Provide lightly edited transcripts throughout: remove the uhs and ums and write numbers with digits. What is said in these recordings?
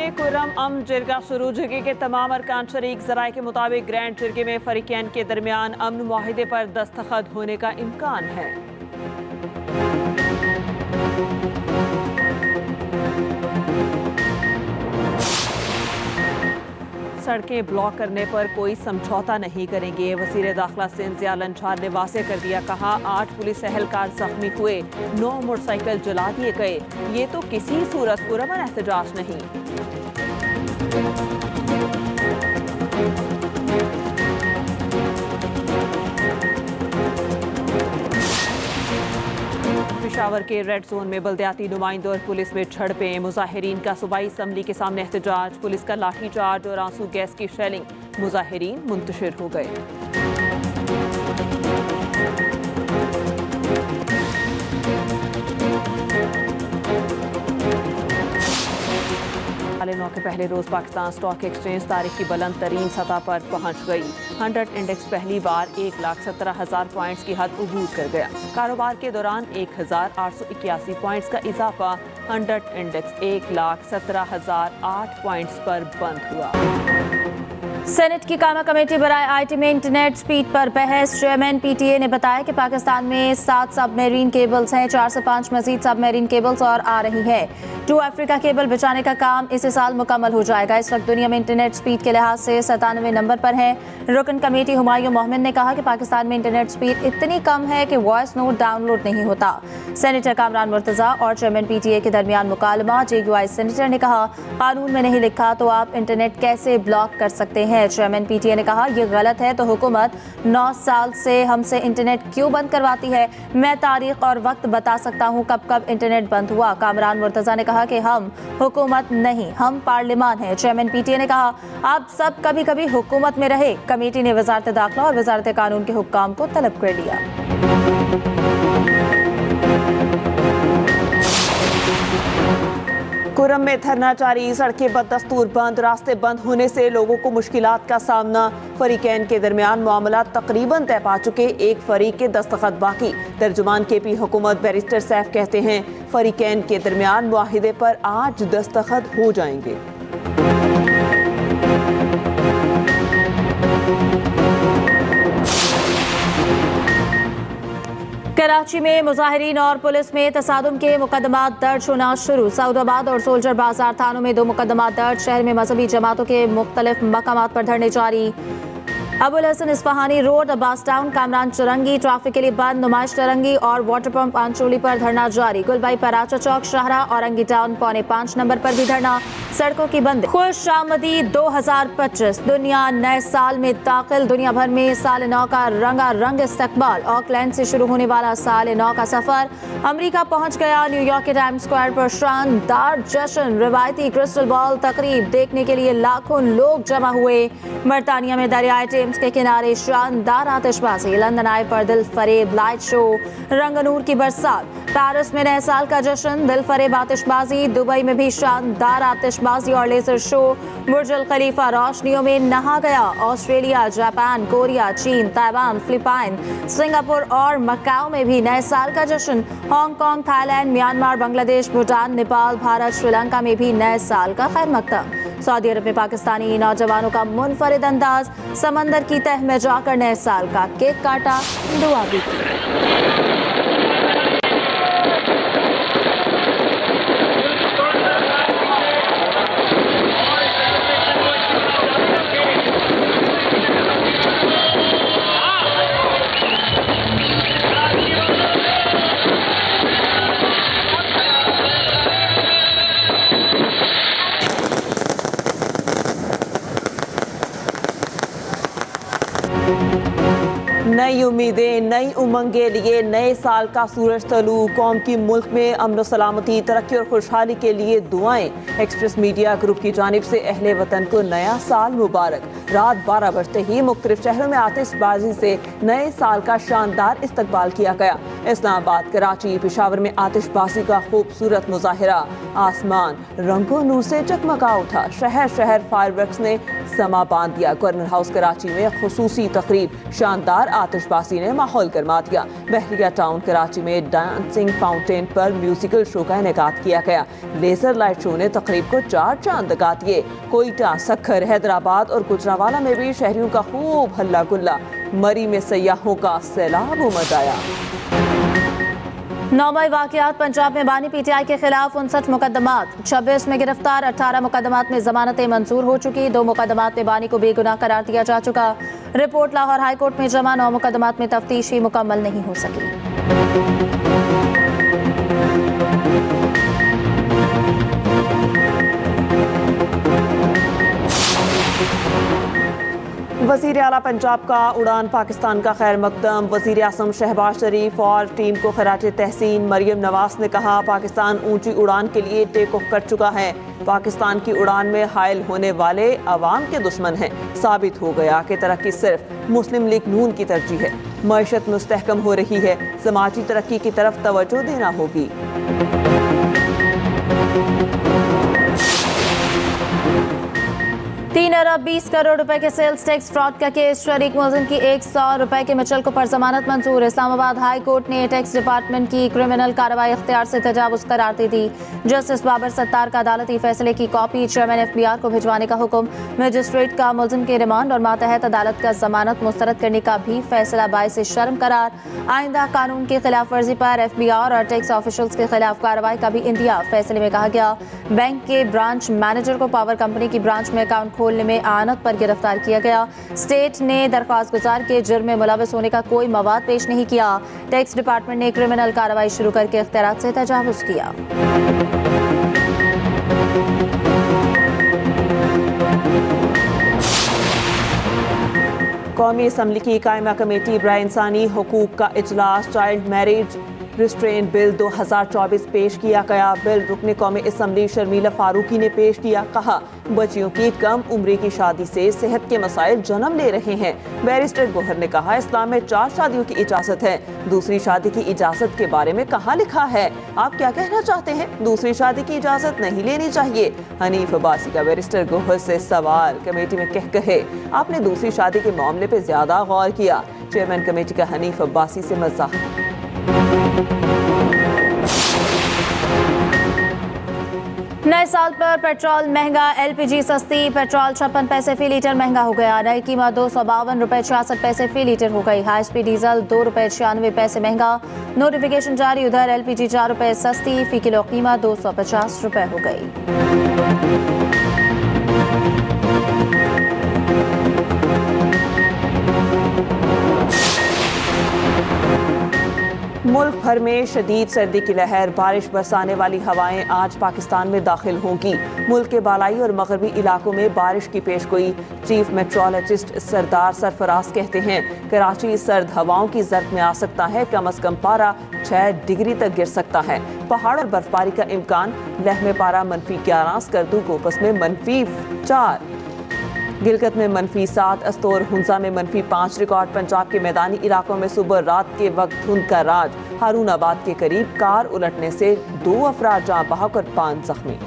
में कुर्रम अमन जिरगा शुरू। जिरगे के तमाम अरकान शरीक ज़राए के मुताबिक ग्रैंड जिरगे में फरीकैन के दरमियान अमन मुआहिदे पर दस्तखत होने का इम्कान है। सड़कें ब्लॉक करने पर कोई समझौता नहीं करेंगे। वज़ीर दाखिला सिंध ज़िया लंछार ने वाज़े कर दिया, कहा 8 पुलिस एहलकार जख्मी हुए, 9 मोटरसाइकिल जला दिए गए। ये तो किसी सूरत पुरअमन एहतजाज नहीं। पेशावर के रेड जोन में बल्दियाती नुमाइंदों और पुलिस में झड़पें। मुजाहिरीन का सूबाई असम्बली के सामने एहतजाज, पुलिस का लाठीचार्ज और आंसू गैस की शेलिंग। मुजाहिरीन मुंतशिर हो गए। नौ के पहले रोज पाकिस्तान स्टॉक एक्सचेंज तारीख की बुलंद तरीन सतह पर पहुंच गई। 100 इंडेक्स पहली बार 1,17,000 पॉइंट्स की हद अबूर कर गया। कारोबार के दौरान 1,881 पॉइंट्स का इजाफा। 100 इंडेक्स 1,17,008 पॉइंट्स पर बंद हुआ। सेनेट की कामा कमेटी बराए आईटी में इंटरनेट स्पीड पर बहस। चेयरमैन पीटीए ने बताया कि पाकिस्तान में 7 सबमरीन केबल्स हैं, 4 से 5 मजीद सबमरीन केबल्स और आ रही है। 2 अफ्रीका केबल बिछाने का काम इसी साल मुकम्मल हो जाएगा। इस वक्त दुनिया में इंटरनेट स्पीड के लिहाज से 97वें नंबर पर है। रुकन कमेटी हुमायूं मोहम्मद ने कहा कि पाकिस्तान में इंटरनेट स्पीड इतनी कम है कि वॉइस नोट डाउनलोड नहीं होता। सेनेटर कामरान मुर्तजा और चेयरमैन पीटीए के दरमियान मुकालमा। जेयूआई सेनेटर ने कहा, कानून में नहीं लिखा तो आप इंटरनेट कैसे ब्लॉक कर सकते हैं। चेयरमैन पीटीए ने कहा, यह गलत है तो हुकूमत 9 साल से हमसे इंटरनेट क्यों बंद करवाती है। मैं तारीख और वक्त बता सकता हूं कब कब इंटरनेट बंद हुआ। कामरान मुर्तजा ने कहा कि हम हुकूमत नहीं, हम पार्लिमान हैं। चेयरमैन पीटीए ने कहा, आप सब कभी कभी हुकूमत में रहे। कमेटी ने वजारत दाखिला और वजारत कानून के हुक्काम को तलब कर लिया। कुर्रम में धरना जारी, सड़कें बदस्तूर बंद, रास्ते बंद होने से लोगों को मुश्किलात का सामना। फरीकैन के दरमियान मामला तकरीबन तय पा चुके, एक फरीक के दस्तखत बाकी। तर्जुमान केपी हुकूमत बैरिस्टर सैफ कहते हैं, फरीकैन के दरमियान मुआहिदे पर आज दस्तखत हो जाएंगे। कराची में मुजाहिरीन और पुलिस में तसादुम के मुकदमात दर्ज होना शुरू। सऊदाबाद और सोल्जर बाजार थानों में 2 मुकदमात दर्ज। शहर में मजहबी जमातों के मुख्तलिफ मकामात पर धरने जारी। Abul Hasan Isphahani road, Abbas town, Kamran Chowrangi traffic के लिए बंद। नुमाइश चुरंगी और वाटर पंप आंचोली पर धरना जारी। गुलबाई पराचा चौक, शाहरा, औरंगी टाउन पौने 5 नंबर पर भी धरना। सड़कों की बंद। खुश आमदीद 2025, दुनिया नए साल में दाखिल। दुनिया भर में साल नौ का रंगारंग इस्तकबाल। ऑकलैंड से शुरू होने वाला साल नौ का सफर अमेरिका पहुंच गया। न्यूयॉर्क के टाइम्स स्क्वायर पर शानदार जश्न, रिवायती क्रिस्टल बॉल तकरीब देखने के लिए लाखों लोग जमा हुए। बरतानिया में दरियाए टेम्स के किनारे शानदार आतिशबाजी। लंदन आए पर दिल फरेब लाइट शो, रंग नूर की बरसात। पेरिस में नए साल का जश्न, दिल फरेब आतिशबाजी। दुबई में भी शानदार आतिशबाजी और लेजर शो। बुर्ज अल खलीफा रोशनियों में नहा गया। ऑस्ट्रेलिया, जापान, कोरिया, चीन, ताइवान, फिलिपाइन, सिंगापुर और मकाओ में भी नए साल का जश्न। Hong Kong, Thailand, Myanmar, Bangladesh, Bhutan, Nepal, Bharat, Sri Lanka में भी नए साल का खैर मकदम। सऊदी अरब में पाकिस्तानी नौजवानों का मुनफरिद अंदाज, समंदर की तह में जाकर नए साल का केक काटा, दुआ भी की। नई उम्मीदें, नई उमंगें लिए नए साल का सूरज तलू। कौम की मुल्क में अमन सलामती, तरक्की और खुशहाली के लिए दुआएं। एक्सप्रेस मीडिया ग्रुप की जानिब से अहले वतन को नया साल मुबारक। रात 12 बजते ही मुख्तलिफ शहरों में आतिशबाजी से नए साल का शानदार इस्तकबाल किया गया। इस्लामाबाद, कराची, पेशावर में आतिशबाजी का खूबसूरत मुजाहिरा। आसमान रंगों नूर से चकमका उठा। शहर शहर फायरवर्क्स ने समा बांध दिया। गवर्नर हाउस कराची में खुसूसी तकरीब, शानदार आतिश बारिशबाजी ने माहौल गर्मा दिया। बहरिया टाउन कराची में डांसिंग फाउंटेन पर म्यूजिकल शो का इनेकाद किया गया। लेजर लाइट शो ने तकरीब को 4 चांद लगा दिए। कोयटा, सक्खर, हैदराबाद और गुजरावाला में भी शहरियों का खूब हल्ला गुल्ला। मरी में सयाहों का सैलाब उमड़ आया। 9 मई वाकयात पंजाब में बानी पीटीआई के खिलाफ 59 मुकदमात, 26 में गिरफ्तार, 18 मुकदमात में जमानतें मंजूर हो चुकी। 2 मुकदमात में बानी को बेगुनाह करार दिया जा चुका। रिपोर्ट लाहौर हाईकोर्ट में जमा। 9 मुकदमात में तफ्तीश ही मुकम्मल नहीं हो सकी। वज़ीर आला पंजाब का उड़ान पाकिस्तान का खैर मकदम। वज़ीर आज़म शहबाज शरीफ और टीम को खराज तहसीन। मरियम नवाज ने कहा पाकिस्तान ऊंची उड़ान के लिए टेक ऑफ कर चुका है। पाकिस्तान की उड़ान में हायल होने वाले अवाम के दुश्मन हैं। साबित हो गया कि तरक्की सिर्फ मुस्लिम लीग नून की तरजीह है। मईशत मुस्तहकम हो रही है, समाजी तरक्की की तरफ तवज्जो देना होगी। 3 अरब 20 करोड़ रुपए के सेल्स टैक्स फ्रॉड का केस। शरीक मुलजिम की 100 रुपए के मुचल को पर जमानत मंजूर। इस्लामाबाद हाई कोर्ट ने टैक्स डिपार्टमेंट की क्रिमिनल कार्रवाई इख्तियार से तजावुज करार दे दी। जस्टिस बाबर सत्तार का अदालती फैसले की कॉपी चेयरमैन FBI को भिजवाने का हुक्म। मजिस्ट्रेट का मुलजिम के रिमांड और मातहत अदालत का जमानत मुस्तरद करने का भी फैसला बाइस शर्म करार। आइंदा कानून की खिलाफ वर्जी पर FBI और टैक्स ऑफिशियल्स के खिलाफ कार्रवाई का भी इंदिया। फैसले में कहा गया बैंक के ब्रांच मैनेजर को पावर कंपनी की ब्रांच में अकाउंट खोलने में आनत पर गिरफ्तार किया गया। स्टेट ने दरख्वास्त गुजार के जुर्म में मुलविस होने का कोई मवाद पेश नहीं किया। टैक्स डिपार्टमेंट ने क्रिमिनल कार्रवाई शुरू करके इख्तियारात से तजावुज किया। कौमी असम्बली की कायमा कमेटी बराए इंसानी हुकूक का इजलास। चाइल्ड मैरिज रिस्ट्रेन बिल 2024 पेश किया गया। बिल रुकने कौमी असम्बली शर्मीला फारूकी ने पेश किया। कहा बच्चियों की कम उम्र की शादी से सेहत के मसाइल जन्म ले रहे हैं। बैरिस्टर गोहर ने कहा इस्लाम में 4 शादियों की इजाजत है। दूसरी शादी की इजाजत के बारे में कहाँ लिखा है? आप क्या कहना चाहते हैं? दूसरी शादी की इजाजत नहीं लेनी चाहिए। हनीफ अब्बासी का बैरिस्टर गोहर से सवाल। कमेटी में कह कहे आपने दूसरी शादी के मामले पे ज्यादा गौर किया। चेयरमैन कमेटी का हनीफ अब्बासी से मजाक। नए साल पर पेट्रोल महंगा, LPG सस्ती। पेट्रोल 56 पैसे फी लीटर महंगा हो गया। नई कीमत 252 रुपए 66 पैसे फी लीटर हो गई। हाई स्पीड डीजल 2 रुपए 96 पैसे महंगा। नोटिफिकेशन जारी। उधर LPG 4 रुपए सस्ती। फी किलो कीमत 250 रुपए हो गई। मुल्क भर में शदीद सर्दी की लहर। बारिश बरसाने वाली हवाएं आज पाकिस्तान में दाखिल होंगी। मुल्क के बालाई और मगरबी इलाकों में बारिश की पेशगोई। चीफ मेट्रोलॉजिस्ट सरदार सरफराज कहते हैं कराची सर्द हवाओं की जर्द में आ सकता है। कम अज कम पारा 6 डिग्री तक गिर सकता है। पहाड़ और बर्फबारी का इम्कान। लह में पारा -11, स्कर्दू गोपस में -4, गिलगत में -7, अस्तोर हुंजा में -5 रिकॉर्ड। पंजाब के मैदानी इलाकों में सुबह रात के वक्त धुंध का राज। हारूनाबाद के करीब कार उलटने से 2 अफराद जान बहक और 5 जख्मी।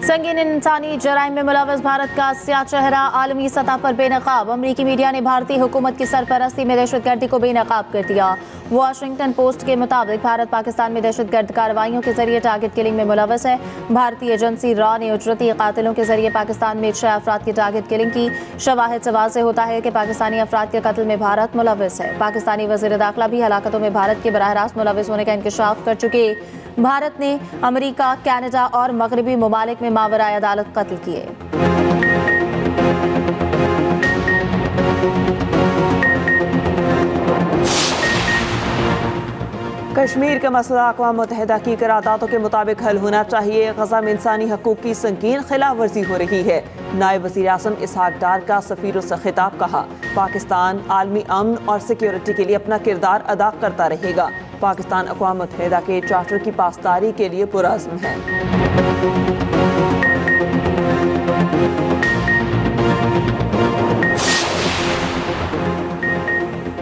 संगीन इंसानी जराइम में मुलविस भारत का स्याह चेहरा आलमी सतह पर बेनकाब। अमरीकी मीडिया ने भारतीय हुकूमत की सरपरस्ती में दहशतगर्दी को बेनकाब कर दिया। वाशिंगटन पोस्ट के मुताबिक भारत पाकिस्तान में दहशतगर्द कार्रवाइयों के जरिए टारगेट किलिंग में मुलविस है। भारतीय एजेंसी रॉ ने उजरती कातिलों के जरिए पाकिस्तान में 6 अफराद की टारगेट किलिंग की। शवाहिद से वाज़ेह होता है कि पाकिस्तानी अफराद के कत्ल में भारत मुलविस है। पाकिस्तानी वज़ीर दाखिला भी हलाकतों में भारत के बराह रास्त मुलविस होने का इंकशाफ कर चुके। भारत ने अमेरिका, कनाडा और मगरबी ममालिक में मावराए अदालत कत्ल किए। कश्मीर का मसला अक़वाम मुत्तहिदा की करारदादों के मुताबिक हल होना चाहिए। गज़ा में इंसानी हकूक़ की संगीन खिलाफ वर्जी हो रही है। नायब वज़ीर आज़म इसहाक डार का सफ़ीरों से खिताब। कहा पाकिस्तान आलमी अमन और सिक्योरिटी के लिए अपना किरदार अदा करता रहेगा। पाकिस्तान अक़वाम मुत्तहिदा के चार्टर की पासदारी के लिए पुरअज़्म है।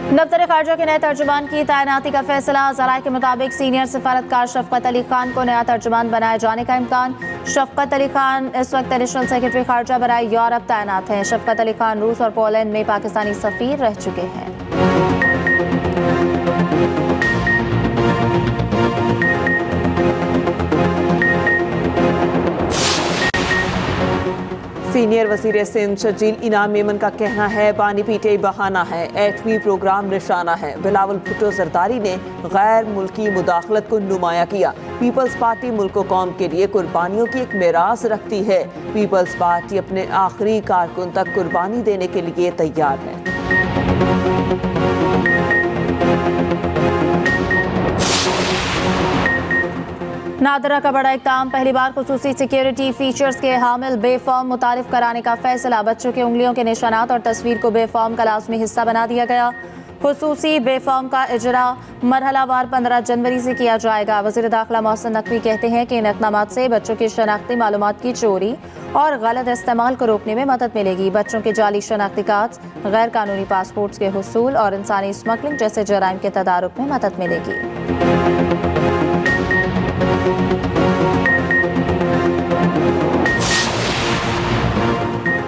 दफ्तर खारजा के नए तर्जुमान की तैनाती का फैसला। ज़राए के मुताबिक सीनियर सफारतकार शफकत अली खान को नया तर्जुमान बनाए जाने का इम्कान। शफकत अली खान इस वक्त एडिशनल सेक्रेटरी खारजा बराए यूरोप तैनात हैं। शफकत अली खान रूस और पोलैंड में पाकिस्तानी सफीर रह चुके हैं। सीनियर वजीर सिंध शजील इनाम मेमन का कहना है बानी पीटीआई बहाना है, एटमी प्रोग्राम निशाना है। बिलावल भुट्टो जरदारी ने गैर मुल्की मुदाखलत को नुमाया किया। पीपल्स पार्टी मुल्क कौम के लिए कुर्बानियों की एक मिरास रखती है। पीपल्स पार्टी अपने आखिरी कारकुन तक कुर्बानी देने के लिए तैयार है। नादरा का बड़ा इक़दाम। पहली बार खुसूसी सिक्योरिटी फीचर्स के हामिल बेफॉर्म मुतारिफ कराने का फैसला। बच्चों के उंगलियों के निशानात और तस्वीर को बेफॉर्म का लाजमी हिस्सा बना दिया गया। खुसूसी बेफॉर्म का इजरा मरहलावार 15 जनवरी से किया जाएगा। वज़ीर दाखिला मोहसिन नकवी कहते हैं कि इन इक़दामात से बच्चों की शनाख्ती मालूमात की चोरी और गलत इस्तेमाल को रोकने में मदद मिलेगी। बच्चों के जाली शनाख्ती कार्ड, गैर कानूनी पासपोर्ट्स के हुसूल और इंसानी स्मगलिंग जैसे जराइम के तदारुक में मदद मिलेगी।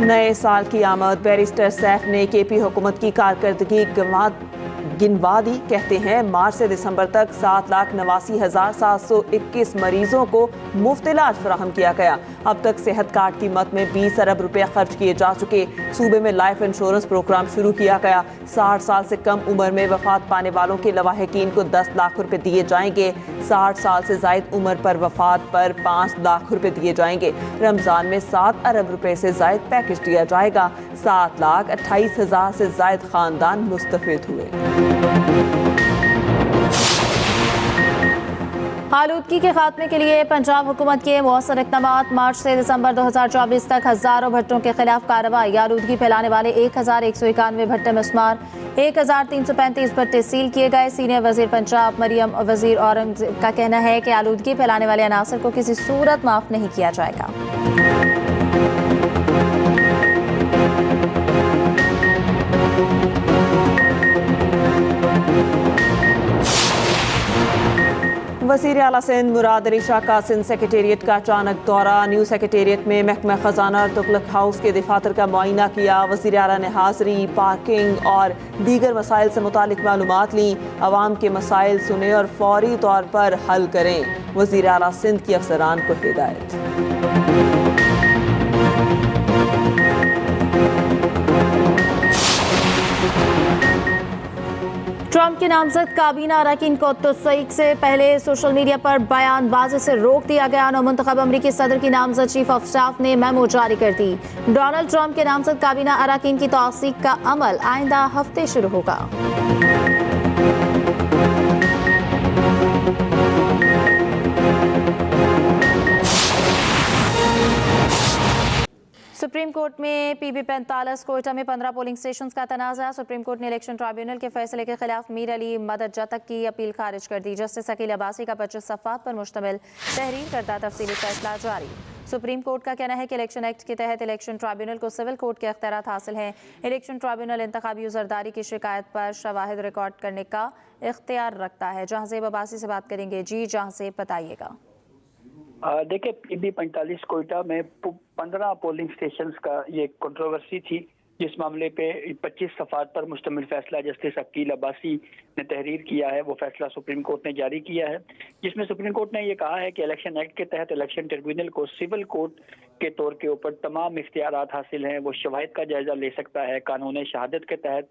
नए साल की आमद। बैरिस्टर सैफ ने केपी हुकूमत की कारकर्दगी गिनवा दी। कहते हैं मार्च से दिसंबर तक 7,89,721 मरीजों को मुफ्त इलाज फराहम किया गया। अब तक सेहत कार्ड की मद में 20 अरब रुपए खर्च किए जा चुके। सूबे में लाइफ इंश्योरेंस प्रोग्राम शुरू किया गया। 60 साल से कम उम्र में वफात पाने वालों के लवाहिकीन को 10 लाख रुपए दिए जाएंगे। 60 साल से जायद उम्र पर वफात पर 5 लाख रुपए दिए जाएंगे। रमजान में 7 अरब रुपए से जायद पैकेज दिया जाएगा। 7,28,000 से जायद खानदान मुस्तफिद हुए। आलूदगी के खात्मे के लिए पंजाब हुकूमत के मौसर इक़दामात। मार्च से दिसंबर 2024 तक हज़ारों भट्टों के खिलाफ कार्रवाई। आलूदगी फैलाने वाले 1191 भट्टे मिस्मार, 1335 भट्टे सील किए गए। सीनियर वजीर पंजाब मरियम वजीर औरंगजेब का कहना है कि आलूदगी फैलाने वाले अनासर को किसी सूरत माफ नहीं किया जाएगा। वज़ीर आला सिंध मुराद अली शाह का सिंध सेक्रेटेरिएट का अचानक दौरा। न्यू सेक्रेटेरिएट में महकमा खजाना और तुगलक हाउस के दफातर का मुआयना किया। वज़ीर आला ने हाज़री, पार्किंग और दीगर मसाइल से मुतालिक मालूमात ली। अवाम के मसाइल सुने और फौरी तौर पर हल करें। वज़ीर आला सिंध की अफसरान को हिदायत। ट्रंप के नामजद काबीना अरकान को तस्दीक से पहले सोशल मीडिया पर बयानबाजी से रोक दिया गया। नौमुंतखब अमरीकी सदर की नामजद चीफ ऑफ स्टाफ ने मेमो जारी कर दी। डोनाल्ड ट्रंप के नामजद काबीना अरकान की तौसीक का अमल आइंदा हफ्ते शुरू होगा। सुप्रीम कोर्ट में PB 45 कोयटा में 15 पोलिंग स्टेशन का तनाज़ा। सुप्रीम कोर्ट ने इलेक्शन ट्राइब्यूनल के फैसले के खिलाफ मीर अली मदद जतक की अपील खारिज कर दी। जस्टिस अकील अब्बासी का 25 सफ़ात पर मुश्तमिल तहरीर करता तफसीली फैसला जारी। सुप्रीम कोर्ट का कहना है कि इलेक्शन एक्ट के तहत इलेक्शन ट्राइब्यूनल को सिविल कोर्ट के अख्तियारात हासिल हैं। इलेक्शन ट्राइब्यूनल इंतखाबी यूजरदारी की शिकायत पर शवाहिद रिकॉर्ड करने का इख्तियार रखता है। जहांज़ेब अब्बासी से बात करेंगे। जी जहांज़ेब, बताइएगा। देखिए, PB 45 कोयटा में 15 पोलिंग स्टेशंस का ये कंट्रोवर्सी थी, जिस मामले पे 25 सफ़ात पर मुश्तमिल फैसला जस्टिस अकील अब्बासी ने तहरीर किया है। वो फैसला सुप्रीम कोर्ट ने जारी किया है, जिसमें सुप्रीम कोर्ट ने ये कहा है कि इलेक्शन एक्ट के तहत इलेक्शन ट्रिब्यूनल को सिविल कोर्ट के तौर के ऊपर तमाम इख्तियारात हासिल हैं। वो शवाहिद का जायजा ले सकता है। कानून शहादत के तहत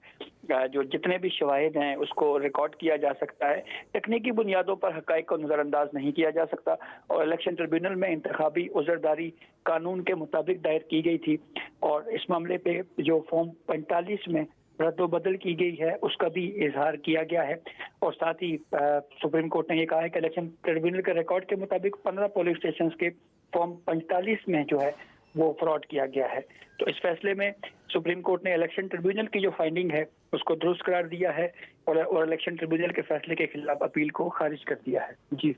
जो जितने भी शवाहिद हैं उसको रिकॉर्ड किया जा सकता है। तकनीकी बुनियादों पर हक़ाइक़ को नज़रअंदाज नहीं किया जा सकता। और इलेक्शन ट्रिब्यूनल में इंतखाबी उज़रदारी कानून के मुताबिक दायर की गई थी। और इस मामले पे जो फॉर्म 45 में रद्द-ओ-बदल की गई है उसका भी इजहार किया गया है। और साथ ही सुप्रीम कोर्ट ने ये कहा है कि इलेक्शन ट्रिब्यूनल के रिकॉर्ड के मुताबिक 15 पोलिंग स्टेशन के फॉर्म 45 में जो है वो फ्रॉड किया गया है। तो इस फैसले में सुप्रीम कोर्ट ने इलेक्शन ट्रिब्यूनल की जो फाइंडिंग है उसको दुरुस्त करार दिया है और इलेक्शन ट्रिब्यूनल के फैसले के खिलाफ अपील को खारिज कर दिया है। जी,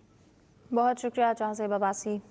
बहुत शुक्रिया जहांज़ेब अब्बासी।